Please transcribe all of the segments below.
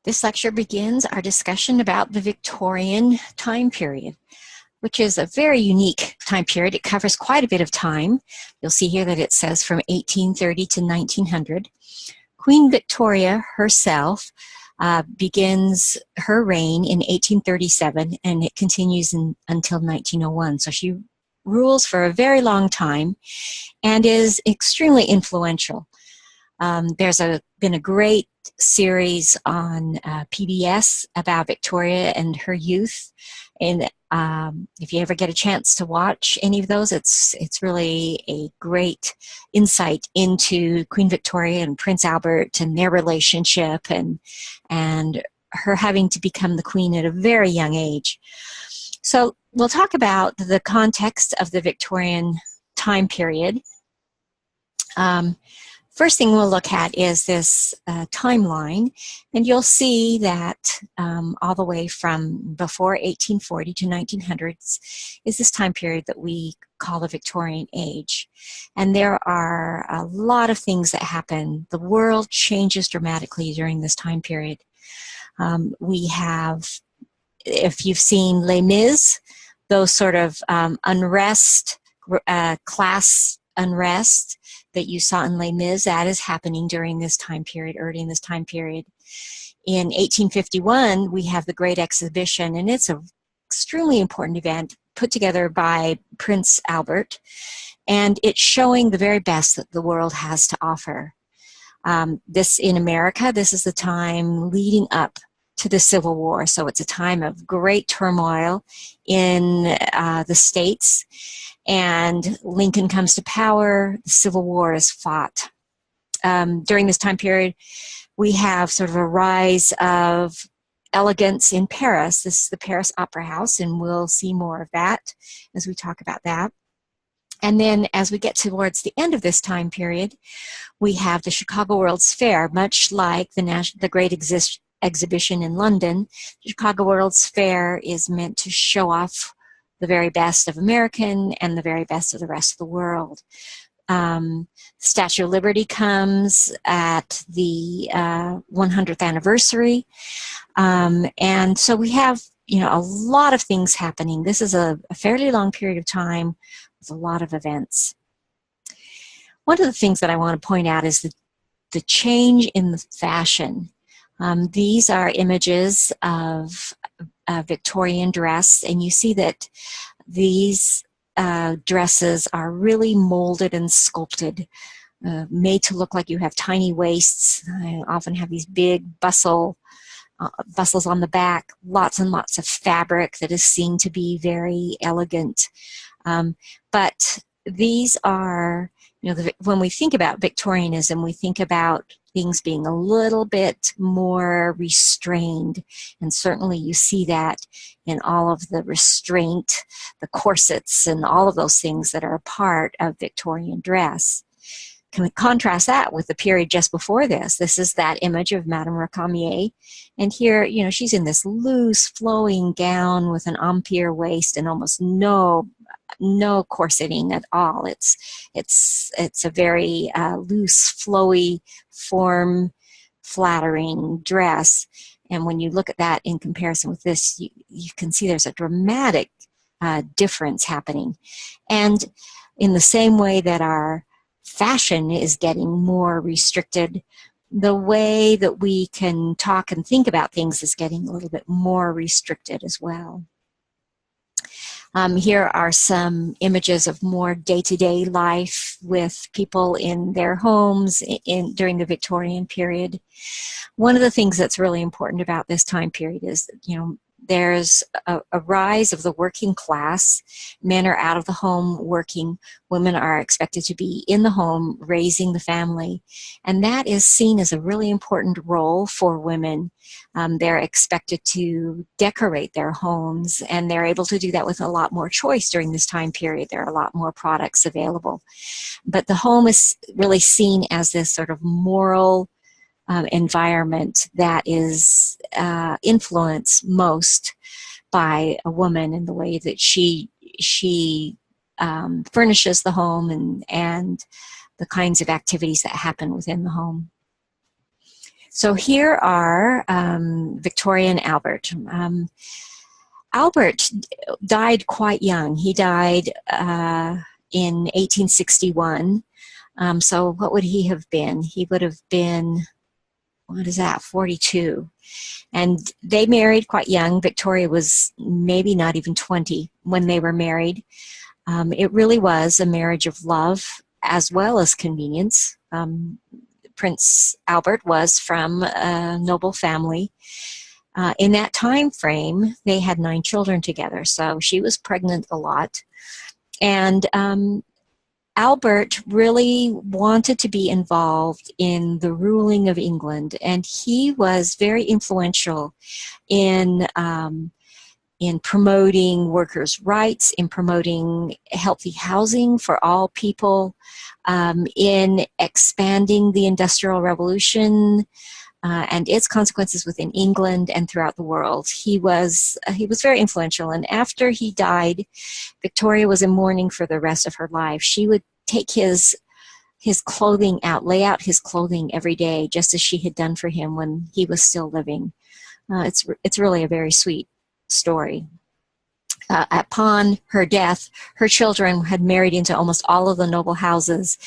This lecture begins our discussion about the Victorian time period, which is a very unique time period. It covers quite a bit of time. You'll see here that it says from 1830 to 1900. Queen Victoria herself begins her reign in 1837, and it continues until 1901. So she rules for a very long time and is extremely influential. There's been a great series on PBS about Victoria and her youth, and if you ever get a chance to watch any of those, it's really a great insight into Queen Victoria and Prince Albert and their relationship, and her having to become the queen at a very young age. So we'll talk about the context of the Victorian time period. First thing we'll look at is this timeline, and you'll see that all the way from before 1840 to 1900s is this time period that we call the Victorian age. And there are a lot of things that happen. The world changes dramatically during this time period. We have, if you've seen Les Mis, those sort of unrest, class unrest that you saw in Les Mis, that is happening during this time period, early in this time period. In 1851, we have the Great Exhibition, and it's an extremely important event put together by Prince Albert, and it's showing the very best that the world has to offer. This in America, this is the time leading up to the Civil War, so it's a time of great turmoil in the States. And Lincoln comes to power, the Civil War is fought. During this time period, we have sort of a rise of elegance in Paris. This is the Paris Opera House, and we'll see more of that as we talk about that. And then as we get towards the end of this time period, we have the Chicago World's Fair, much like the Great Exhibition in London. The Chicago World's Fair is meant to show off the very best of American and the very best of the rest of the world. Statue of Liberty comes at the 100th anniversary. And so we have, a lot of things happening. This is a fairly long period of time with a lot of events. One of the things that I want to point out is the change in the fashion. These are images of Victorian dress, and you see that these dresses are really molded and sculpted, made to look like you have tiny waists. I often have these big bustles on the back, lots and lots of fabric that is seen to be very elegant. But these are, when we think about Victorianism, we think about things being a little bit more restrained, and certainly you see that in all of the restraint, the corsets, and all of those things that are a part of Victorian dress. Can we contrast that with the period just before this? This is that image of Madame Recamier, and here, she's in this loose, flowing gown with an empire waist and almost no corseting at all. It's a very loose, flowy, form-flattering dress. And when you look at that in comparison with this, you can see there's a dramatic difference happening. And in the same way that our fashion is getting more restricted, the way that we can talk and think about things is getting a little bit more restricted as well. Here are some images of more day-to-day life with people in their homes during the Victorian period. One of the things that's really important about this time period is, there's a rise of the working class. Men are out of the home working. Women are expected to be in the home raising the family. And that is seen as a really important role for women. They're expected to decorate their homes, and they're able to do that with a lot more choice during this time period. There are a lot more products available. But the home is really seen as this sort of moral environment that is influenced most by a woman in the way that she furnishes the home and the kinds of activities that happen within the home. So here are Victoria and Albert. Albert died quite young. He died in 1861. So what would he have been? He would have been, what is that, 42. And they married quite young. Victoria was maybe not even 20 when they were married. It really was a marriage of love as well as convenience. Prince Albert was from a noble family. In that time frame, they had 9 children together, so she was pregnant a lot. And Albert really wanted to be involved in the ruling of England, and he was very influential in promoting workers' rights, in promoting healthy housing for all people, in expanding the Industrial Revolution and its consequences within England and throughout the world. He was very influential, and after he died, Victoria was in mourning for the rest of her life. She would take his clothing out, lay out his clothing every day, just as she had done for him when he was still living. It's really a very sweet story. Upon her death, her children had married into almost all of the noble houses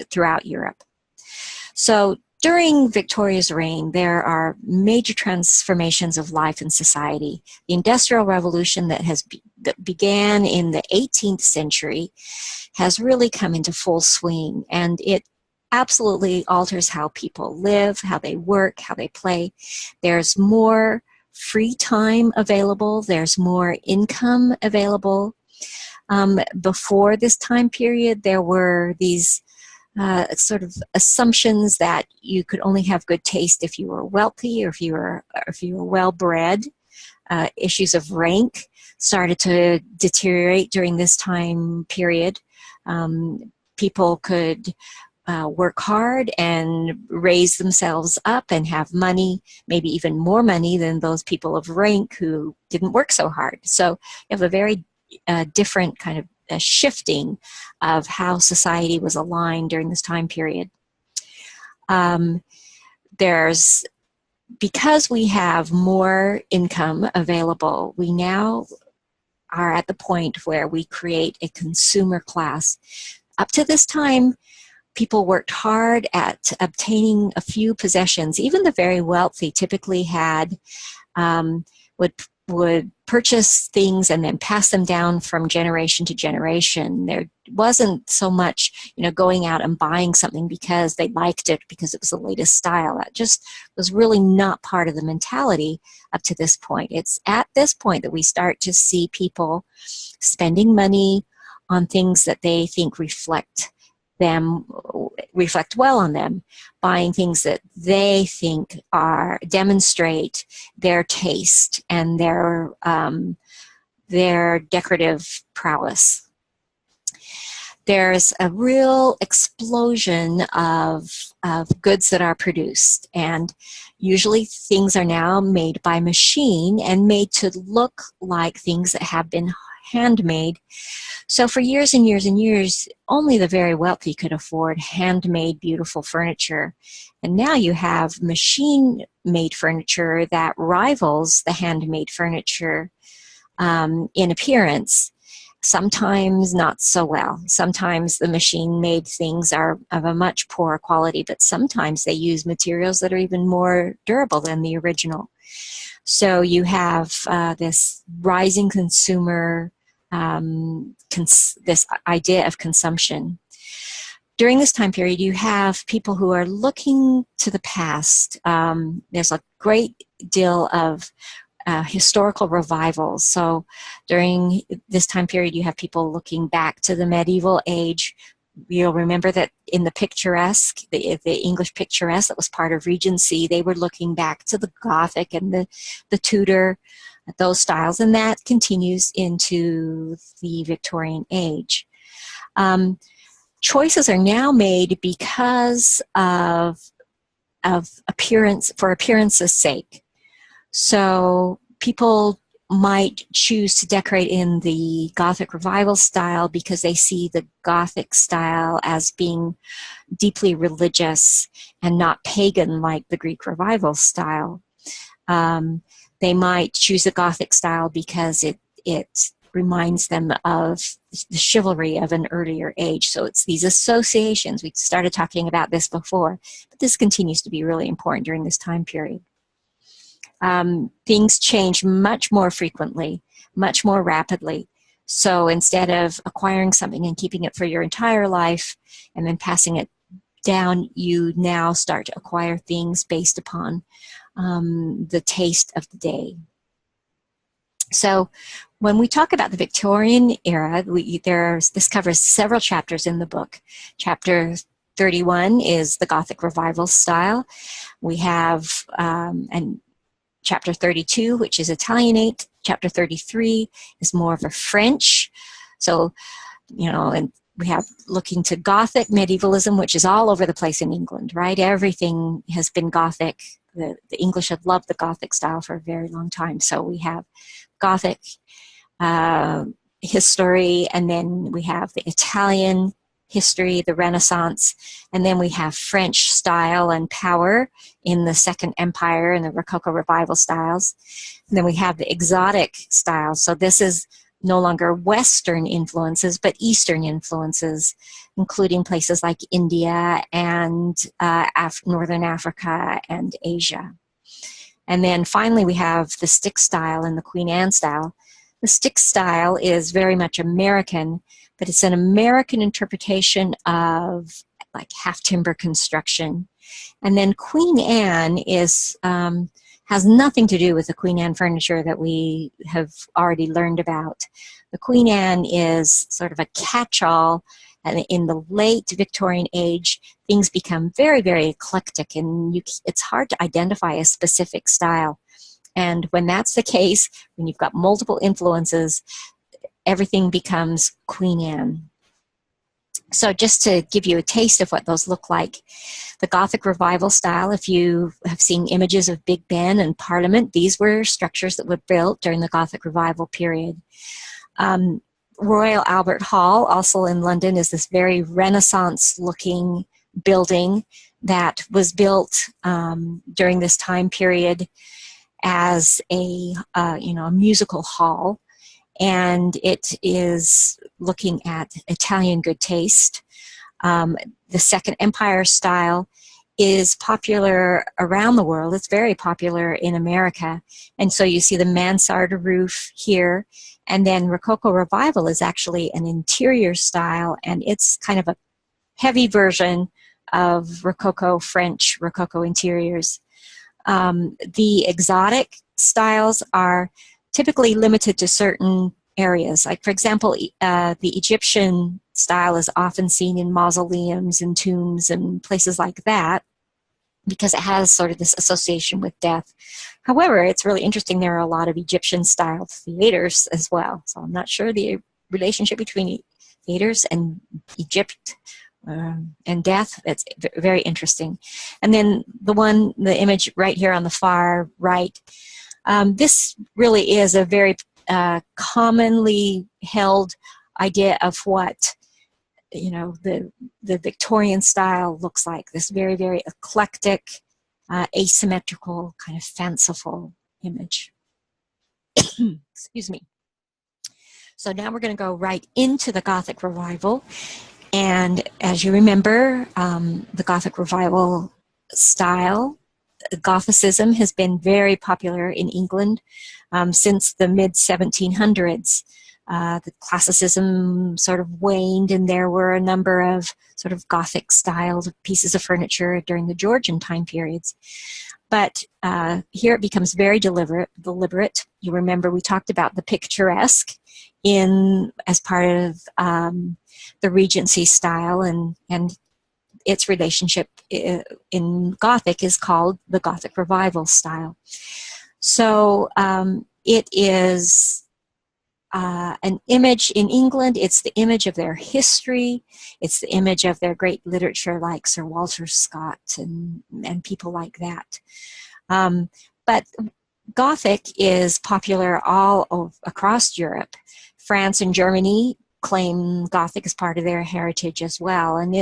throughout Europe. So during Victoria's reign, there are major transformations of life and society. The Industrial Revolution that began in the 18th century has really come into full swing, and it absolutely alters how people live, how they work, how they play. There's more free time available. There's more income available. Before this time period, there were these sort of assumptions that you could only have good taste if you were wealthy or if you were well bred. Issues of rank started to deteriorate during this time period. People could work hard and raise themselves up and have money, maybe even more money than those people of rank who didn't work so hard. So you have a very different kind of a shifting of how society was aligned during this time period. Because we have more income available, we now are at the point where we create a consumer class. Up to this time, people worked hard at obtaining a few possessions. Even the very wealthy typically had would purchase things and then pass them down from generation to generation. There wasn't so much, going out and buying something because they liked it, because it was the latest style. That just was really not part of the mentality up to this point. It's at this point that we start to see people spending money on things that they think reflect well on them, buying things that they think demonstrate their taste and their decorative prowess. There's a real explosion of goods that are produced, and usually things are now made by machine and made to look like things that have been handmade. So for years and years and years, only the very wealthy could afford handmade, beautiful furniture. And now you have machine-made furniture that rivals the handmade furniture in appearance. Sometimes not so well. Sometimes the machine-made things are of a much poorer quality, but sometimes they use materials that are even more durable than the original. So you have this rising consumer, this idea of consumption. During this time period, you have people who are looking to the past. There's a great deal of historical revivals. So during this time period, you have people looking back to the medieval age. You'll remember that in the picturesque, the English picturesque that was part of Regency, they were looking back to the Gothic and the Tudor, those styles, and that continues into the Victorian age. Choices are now made because of appearance, for appearance's sake. So people might choose to decorate in the Gothic Revival style because they see the Gothic style as being deeply religious and not pagan like the Greek Revival style. They might choose the Gothic style because it reminds them of the chivalry of an earlier age. So it's these associations. We started talking about this before, but this continues to be really important during this time period. Things change much more frequently, much more rapidly. So instead of acquiring something and keeping it for your entire life and then passing it down, you now start to acquire things based upon the taste of the day. So when we talk about the Victorian era, this covers several chapters in the book. Chapter 31 is the Gothic Revival style. We have Chapter 32, which is Italianate. Chapter 33 is more of a French. So, and we have looking to Gothic medievalism, which is all over the place in England, right? Everything has been Gothic. The English have loved the Gothic style for a very long time. So we have Gothic history, and then we have the Italian history, the Renaissance, and then we have French style and power in the Second Empire and the Rococo Revival styles. And then we have the exotic styles. So this is no longer Western influences, but Eastern influences, including places like India and Northern Africa and Asia. And then finally we have the stick style and the Queen Anne style. The stick style is very much American, but it's an American interpretation of like half-timber construction. And then Queen Anne is has nothing to do with the Queen Anne furniture that we have already learned about. The Queen Anne is sort of a catch-all, and in the late Victorian age, things become very, very eclectic, and it's hard to identify a specific style. And when that's the case, when you've got multiple influences, everything becomes Queen Anne. So just to give you a taste of what those look like, the Gothic Revival style, if you have seen images of Big Ben and Parliament, these were structures that were built during the Gothic Revival period. Royal Albert Hall, also in London, is this very Renaissance-looking building that was built during this time period as a musical hall. And it is looking at Italian good taste. The Second Empire style is popular around the world. It's very popular in America. And so you see the mansard roof here. And then Rococo Revival is actually an interior style, and it's kind of a heavy version of Rococo, French Rococo interiors. The exotic styles are typically limited to certain areas. Like, for example, the Egyptian style is often seen in mausoleums and tombs and places like that because it has sort of this association with death. However, it's really interesting. There are a lot of Egyptian-style theaters as well. So I'm not sure the relationship between theaters and Egypt and death. It's very interesting. And then the image right here on the far right, this really is a very commonly held idea of what the Victorian style looks like. This very, very eclectic, asymmetrical, kind of fanciful image. Excuse me. So now we're going to go right into the Gothic Revival. And as you remember, the Gothic Revival style, Gothicism, has been very popular in England since the mid-1700s. The classicism sort of waned, and there were a number of sort of Gothic styled pieces of furniture during the Georgian time periods. But here it becomes very deliberate. You remember we talked about the picturesque as part of the Regency style, and its relationship in Gothic is called the Gothic Revival style. So it is an image in England. It's the image of their history. It's the image of their great literature like Sir Walter Scott and people like that. But Gothic is popular all across Europe. France and Germany claim Gothic as part of their heritage as well. And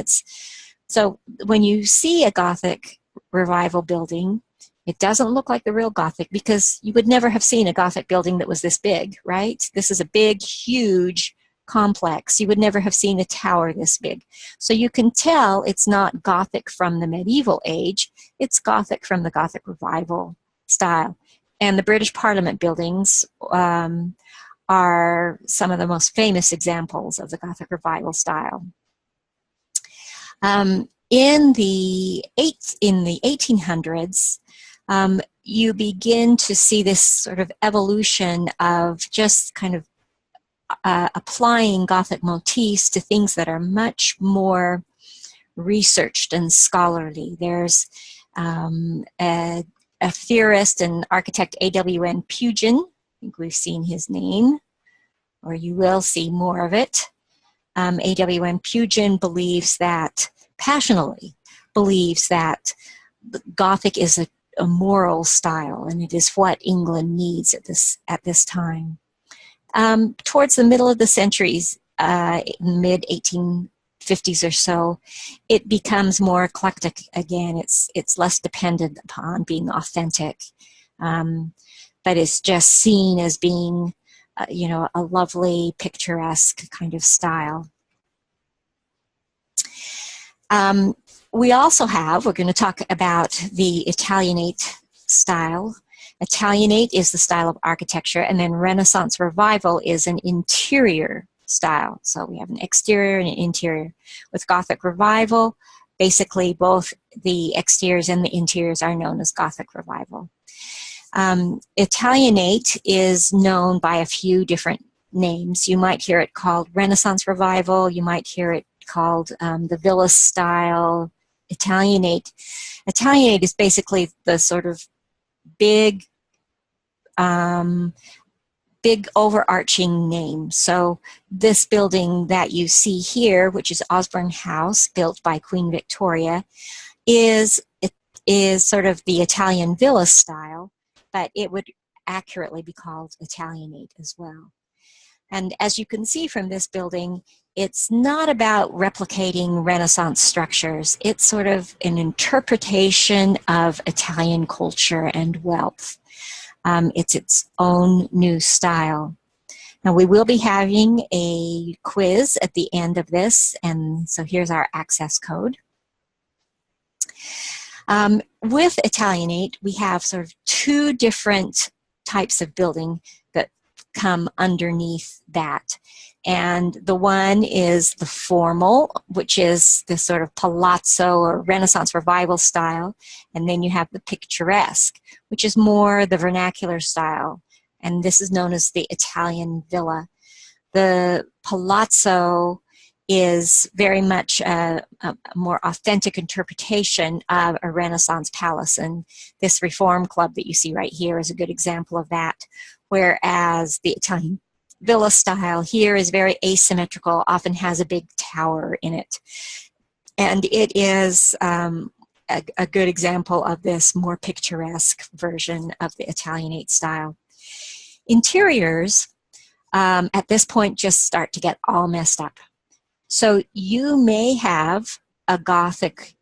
so when you see a Gothic revival building, it doesn't look like the real Gothic, because you would never have seen a Gothic building that was this big, right? This is a big, huge complex. You would never have seen a tower this big. So you can tell it's not Gothic from the medieval age, it's Gothic from the Gothic revival style. And the British Parliament buildings are some of the most famous examples of the Gothic revival style. In the 1800s, you begin to see this sort of evolution of just kind of applying Gothic motifs to things that are much more researched and scholarly. There's a theorist and architect, A.W.N. Pugin. I think we've seen his name, or you will see more of it. A.W.N. Pugin passionately believes that Gothic is a moral style, and it is what England needs at this time. Towards the middle of the centuries, mid-1850s or so, it becomes more eclectic again. It's less dependent upon being authentic, but it's just seen as being, a lovely, picturesque kind of style. We're going to talk about the Italianate style. Italianate is the style of architecture, and then Renaissance Revival is an interior style. So we have an exterior and an interior. With Gothic Revival, basically both the exteriors and the interiors are known as Gothic Revival. Italianate is known by a few different names. You might hear it called Renaissance Revival. You might hear it called the Villa style. Italianate is basically the sort of big overarching name. So this building that you see here, which is Osborne House, built by Queen Victoria, is sort of the Italian villa style, but it would accurately be called Italianate as well. And as you can see from this building, it's not about replicating Renaissance structures. It's sort of an interpretation of Italian culture and wealth. It's its own new style. Now, we will be having a quiz at the end of this, and so here's our access code. With Italianate, we have sort of two different types of building that come underneath that. And the one is the formal, which is the sort of palazzo or Renaissance Revival style. And then you have the picturesque, which is more the vernacular style. And this is known as the Italian villa. The palazzo is very much a more authentic interpretation of a Renaissance palace. And this Reform Club that you see right here is a good example of that. Whereas the Italian villa style here is very asymmetrical, often has a big tower in it. And it is a good example of this more picturesque version of the Italianate style. Interiors, at this point, just start to get all messed up. So you may have a Gothic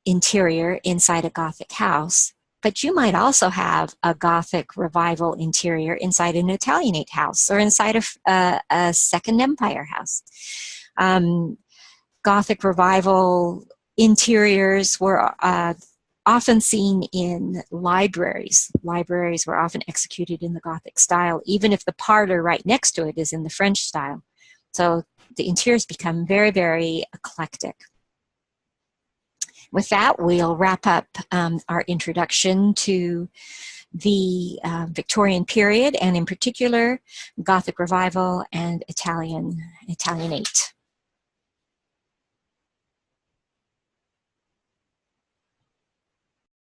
interior inside a Gothic house, but you might also have a Gothic Revival interior inside an Italianate house or inside a Second Empire house. Gothic Revival interiors were often seen in libraries. Libraries were often executed in the Gothic style, even if the parlor right next to it is in the French style. So the interiors become very, very eclectic. With that, we'll wrap up our introduction to the Victorian period, and in particular, Gothic Revival and Italianate.